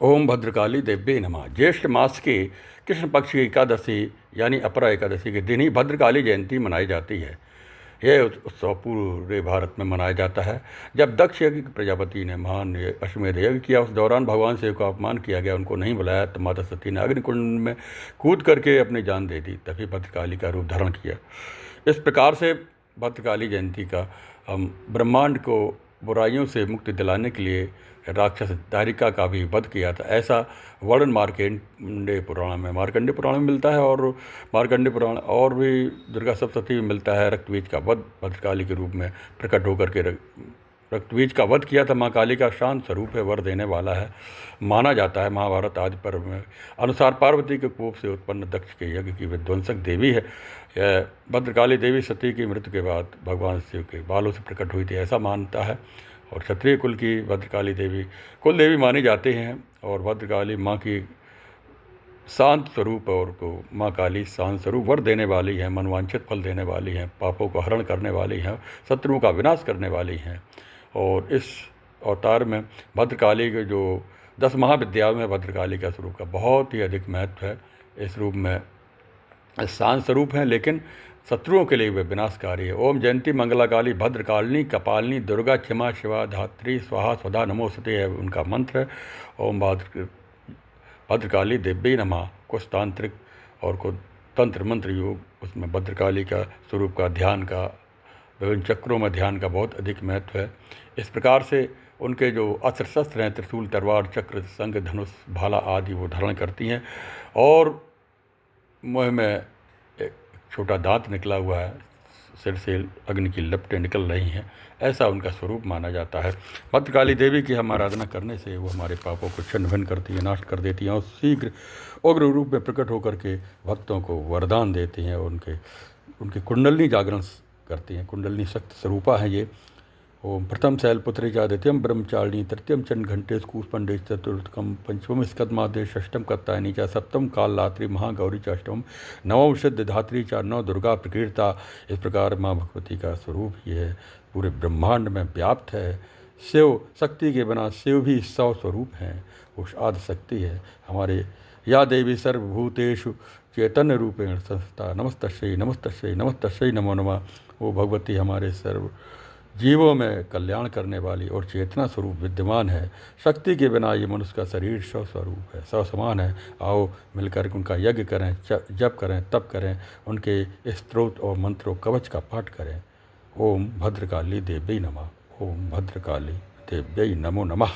ओम भद्रकाली देव्यै नमः। ज्येष्ठ मास की कृष्ण पक्ष की एकादशी यानी अपरा एकादशी के दिन ही भद्रकाली जयंती मनाई जाती है। यह उत्सव पूरे भारत में मनाया जाता है। जब दक्ष यज्ञ की प्रजापति ने महान अश्वमेध यज्ञ किया, उस दौरान भगवान शिव का अपमान किया गया, उनको नहीं बुलाया, तो माता सती ने अग्निकुंड में कूद करके अपनी जान दे दी, तभी भद्रकाली का रूप धारण किया। इस प्रकार से भद्रकाली जयंती का हम ब्रह्मांड को बुराइयों से मुक्ति दिलाने के लिए राक्षस दारिका का भी वध किया था, ऐसा वर्णन मार्कंडेय पुराण में मिलता है। और मार्कंडेय पुराण और भी दुर्गा सप्तशती में मिलता है। रक्तबीज का वध भद्रकाली के रूप में प्रकट होकर के रक्तबीज का वध किया था। माँ काली का शांत स्वरूप है, वर देने वाला है, माना जाता है। महाभारत आदि पर्व में अनुसार पार्वती के कोप से उत्पन्न दक्ष के यज्ञ की विध्वंसक देवी है। यह भद्रकाली देवी सती की मृत्यु के बाद भगवान शिव के बालों से प्रकट हुई थी, ऐसा मानता है। और क्षत्रिय कुल की भद्रकाली देवी कुल देवी मानी जाती हैं। और भद्रकाली माँ की शांत स्वरूप और को माँ काली शांत स्वरूप वर देने वाली हैं, मनवांछित फल देने वाली हैं, पापों को हरण करने वाली हैं, शत्रुओं का विनाश करने वाली हैं। और इस अवतार में भद्रकाली के जो 10 महाविद्याओं में भद्रकाली का स्वरूप का बहुत ही अधिक महत्व है। इस रूप में शांत स्वरूप हैं, लेकिन शत्रुओं के लिए वे विनाशकारी है। ओम जयंती मंगलाकाली भद्रकालिनी कपालिनी दुर्गा क्षमा शिवा धात्री स्वाहा स्वधा नमोस्तुते है उनका मंत्र है। ओम भद्रकाली देव्यै नमः। कुछ तांत्रिक और कुछ तंत्र मंत्र योग, उसमें भद्रकाली का स्वरूप का ध्यान का, विभिन्न चक्रों में ध्यान का बहुत अधिक महत्व है। इस प्रकार से उनके जो अस्त्र शस्त्र हैं, त्रिशूल, तलवार, चक्र, शंख, धनुष, भाला आदि वो धारण करती हैं। और मुँह में एक छोटा दांत निकला हुआ है, सिर से अग्नि की लपटें निकल रही हैं, ऐसा उनका स्वरूप माना जाता है। भद्रकाली देवी की हम आराधना करने से वो हमारे पापों को छिन्न भिन्न करती है, नाश कर देती हैं और शीघ्र उग्र रूप में प्रकट होकर के भक्तों को वरदान देती हैं और उनकी कुंडलिनी जागरण करती हैं। कुंडलिनी शक्ति स्वरूपा है ये। ओम प्रथम शैलपुत्री च द्वितीयम ब्रह्मचारिणी तृतीयम चंड घंटेश कूष्पंडेश चतुर्थकम पंचमम स्कंदमादेश षष्ठम कत्तायनी च सप्तम कालरात्रि महागौरी च अष्टम नवम सिद्धधात्री च नौ दुर्गा प्रकीर्ता। इस प्रकार माँ भगवती का स्वरूप ये है, पूरे ब्रह्मांड में व्याप्त है। शिव शक्ति के बिना शिव भी 100 स्वरूप हैं, वो आदि शक्ति है हमारे। या देवी सर्वभूतेषु चैतन्य रूपेण संस्था नमस्तस्यै नमस्तस्यै नमस्तस्यै नमो नमः। वो भगवती हमारे सर्व जीवों में कल्याण करने वाली और चेतना स्वरूप विद्यमान है। शक्ति के बिना ये मनुष्य का शरीर स्व स्वरूप है, समान है। आओ मिलकर उनका यज्ञ करें, जप करें, तप करें, उनके स्तोत्र और मंत्रों कवच का पाठ करें। ओम भद्रकाली देव्यै नमः। ओम भद्रकाली देव्यै नमो नमः।